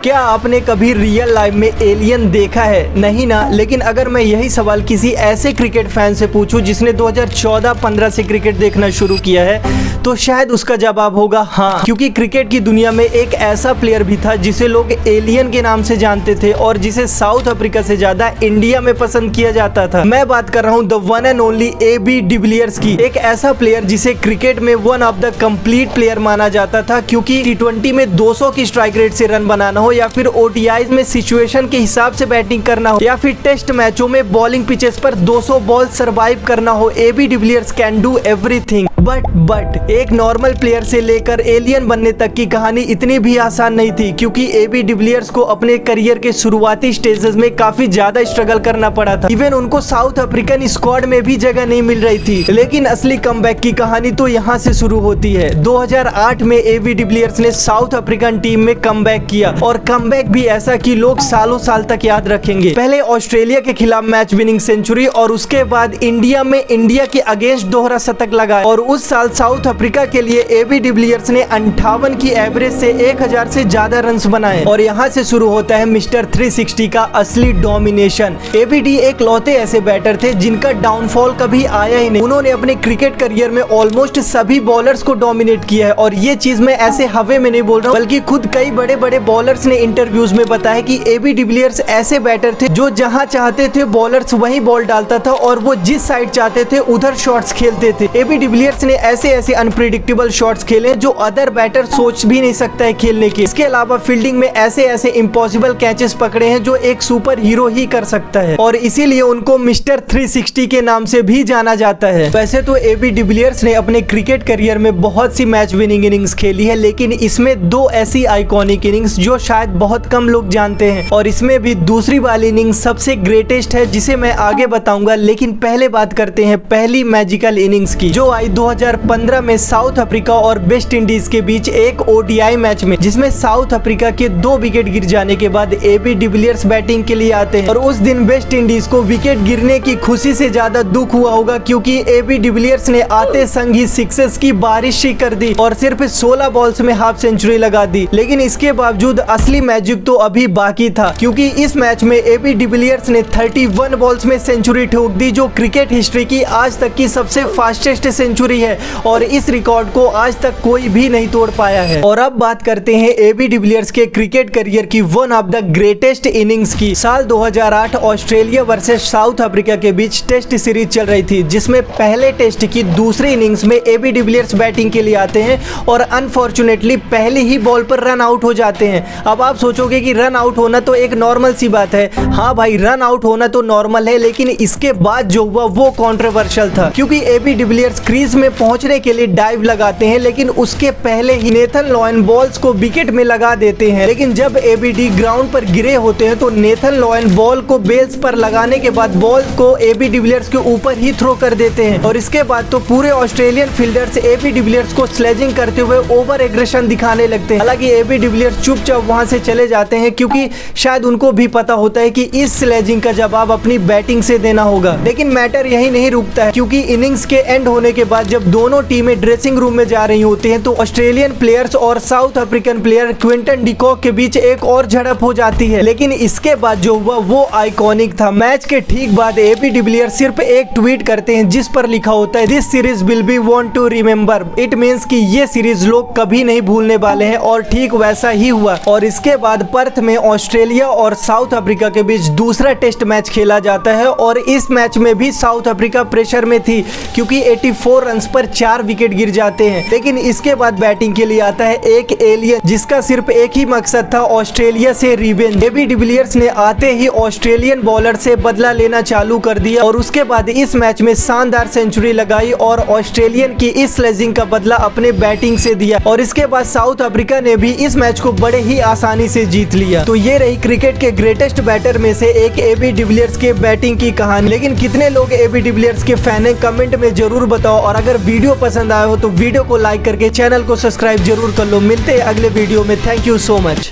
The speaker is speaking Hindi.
क्या आपने कभी रियल लाइफ में एलियन देखा है? नहीं ना। लेकिन अगर मैं यही सवाल किसी ऐसे क्रिकेट फैन से पूछूं जिसने 2014-15 से क्रिकेट देखना शुरू किया है, तो शायद उसका जवाब होगा हाँ, क्योंकि क्रिकेट की दुनिया में एक ऐसा प्लेयर भी था जिसे लोग एलियन के नाम से जानते थे और जिसे साउथ अफ्रीका से ज्यादा इंडिया में पसंद किया जाता था। मैं बात कर रहा हूँ the one and only AB de Villiers की। एक ऐसा प्लेयर जिसे क्रिकेट में one of the complete player माना जाता था, क्योंकि T20 में 200 की स्ट्राइक रेट से रन बनाना हो, या फिर ODIs में सिचुएशन के हिसाब से बैटिंग करना हो, या फिर टेस्ट मैचों में बॉलिंग पिचेस पर 200 बॉल सर्वाइव करना हो, AB de Villiers can do everything. But एक नॉर्मल प्लेयर से लेकर एलियन बनने तक की कहानी इतनी भी आसान नहीं थी, क्योंकि AB डिविलियर्स को अपने करियर के शुरुआती स्टेजेस में काफी ज्यादा स्ट्रगल करना पड़ा था। इवन उनको साउथ अफ्रीकन स्क्वाड में भी जगह नहीं मिल रही थी। लेकिन असली कमबैक की कहानी तो यहाँ से शुरू होती है। 2008 में AB डिविलियर्स ने साउथ अफ्रीकन टीम में कमबैक किया, और कमबैक भी ऐसा कि लोग सालों साल तक याद रखेंगे। पहले ऑस्ट्रेलिया के खिलाफ मैच विनिंग सेंचुरी, और उसके बाद इंडिया में इंडिया के अगेंस्ट दोहरा शतक लगाया। और उस साल साउथ अफ्रीका के लिए AB डिविलियर्स ने 58 की एवरेज से 1000 से ज्यादा रन्स बनाए। और यहाँ से शुरू होता है मिस्टर 360 का असली डोमिनेशन। ABD एक लौते ऐसे बैटर थे जिनका डाउनफॉल कभी आया ही नहीं। उन्होंने अपने क्रिकेट करियर में ऑलमोस्ट सभी बॉलर्स को डोमिनेट किया है, और ये चीज मैं ऐसे हवे में नहीं बोल रहा हूँ, बल्कि खुद कई बड़े बड़े बॉलर्स ने इंटरव्यूज में बताया कि AB डिविलियर्स ऐसे बैटर थे जो जहां चाहते थे बॉलर्स वहीं बॉल डालता था, और वो जिस साइड चाहते थे उधर शॉट्स खेलते थे। AB डिविलियर्स ने ऐसे अनप्रेडिक्टेबल शॉट्स खेले जो अदर बैटर सोच भी नहीं सकता है खेलने के। इसके अलावा फील्डिंग में ऐसे इम्पॉसिबल कैचेस पकड़े हैं जो एक सुपर हीरो ही कर सकता है, और इसीलिए उनको मिस्टर 360 के नाम से भी जाना जाता है। वैसे तो AB डिविलियर्स ने अपने क्रिकेट करियर में बहुत सी मैच विनिंग इनिंग्स खेली है, लेकिन इसमें दो ऐसी आइकॉनिक इनिंग्स जो शायद बहुत कम लोग जानते हैं, और इसमें भी दूसरी वाली इनिंग्स सबसे ग्रेटेस्ट है जिसे मैं आगे बताऊंगा। लेकिन पहले बात करते हैं पहली मैजिकल इनिंग्स की, जो आई 2015 में साउथ अफ्रीका और वेस्ट इंडीज के बीच एक ODI मैच में, जिसमें साउथ अफ्रीका के 2 विकेट गिर जाने के बाद AB डिविलियर्स बैटिंग के लिए आते हैं। और उस दिन वेस्ट इंडीज को विकेट गिरने की खुशी से ज्यादा दुख हुआ होगा, क्योंकि AB डिविलियर्स ने आते संग ही सिक्सेस की बारिश ही कर दी और सिर्फ 16 बॉल्स में हाफ सेंचुरी लगा दी। लेकिन इसके बावजूद असली मैजिक तो अभी बाकी था, क्योंकि इस मैच में AB डिविलियर्स ने 31 बॉल्स में सेंचुरी ठोक दी, जो क्रिकेट हिस्ट्री की आज तक की सबसे फास्टेस्ट सेंचुरी है, और इस रिकॉर्ड को आज तक कोई भी नहीं तोड़ पाया है। और अब बात करते हैं AB डिविलियर्स के क्रिकेट करियर की one of the greatest innings की। साल 2008 ऑस्ट्रेलिया वर्सेस साउथ अफ्रीका के बीच टेस्ट सीरीज चल रही थी, जिसमें पहले टेस्ट की दूसरी इनिंग्स में AB डिविलियर्स बैटिंग के लिए आते हैं, और अनफॉर्चुनेटली पहली ही बॉल पर रन आउट हो जाते हैं। अब आप सोचोगे कि रन आउट होना तो एक नॉर्मल सी बात है। हाँ भाई, रन आउट होना तो नॉर्मल है, लेकिन इसके बाद जो हुआ वो कंट्रोवर्शियल था, क्योंकि AB डिविलियर्स क्रीज में पहुंचने के लिए डाइव लगाते हैं, लेकिन उसके पहले ही नेथन लॉयन बॉल्स को विकेट में लगा देते हैं। लेकिन जब ABD ग्राउंड पर गिरे होते हैं तो नेथन लॉयन बॉल को बेल्स पर लगाने के बाद बॉल को AB डिविलियर्स के ऊपर ही थ्रो कर देते हैं, और इसके बाद तो पूरे ऑस्ट्रेलियन फील्डर्स AB डिविलियर्स को स्लेजिंग करते हुए ओवर एग्रेशन दिखाने लगते हैं। हालांकि AB डिविलियर्स चुपचाप वहां से चले जाते हैं, क्योंकि शायद उनको भी पता होता है कि इस स्लेजिंग का जवाब अपनी बैटिंग से देना होगा। लेकिन मैटर यही नहीं रुकता है, क्योंकि इनिंग्स के एंड होने के बाद जब दोनों टीमें ड्रेसिंग रूम में जा रही होती हैं, तो ऑस्ट्रेलियन प्लेयर्स और south African player Quinton de Kock के बीच एक और झड़प हो जाती है। लेकिन इसके बाद जो हुआ वो आइकॉनिक था। मैच के ठीक बाद AB डिविलियर्स सिर्फ एक ट्वीट करते हैं जिस पर लिखा होता है, this series will be one two remember. It means कि ये सीरीज लोग कभी नहीं भूलने वाले हैं, और ठीक वैसा ही हुआ। और इसके बाद पर्थ में ऑस्ट्रेलिया और साउथ अफ्रीका के बीच दूसरा टेस्ट मैच खेला जाता है, और इस मैच में भी साउथ अफ्रीका प्रेशर में थी, क्योंकि 84 रन पर 4 विकेट गिर जाते हैं। लेकिन इसके बाद बैटिंग के लिए आता है एक एलियन, जिसका सिर्फ एक ही मकसद था, ऑस्ट्रेलिया से रिवेंज। AB डिविलियर्स ने आते ही ऑस्ट्रेलियन बॉलर से बदला लेना चालू कर दिया, और उसके बाद इस मैच में शानदार सेंचुरी लगाई, और ऑस्ट्रेलियन की इस स्लेजिंग का बदला अपने बैटिंग से दिया। और इसके बाद साउथ अफ्रीका ने भी इस मैच को बड़े ही आसानी से जीत लिया। तो ये रही क्रिकेट के ग्रेटेस्ट बैटर में से एक AB डिविलियर्स के बैटिंग की कहानी। लेकिन कितने लोग AB डिविलियर्स के फैन हैं, कमेंट में जरूर बताओ। और अगर वीडियो पसंद आया हो तो वीडियो को लाइक करके चैनल को सब्सक्राइब जरूर कर लो। मिलते हैं अगले वीडियो में। Thank you so much.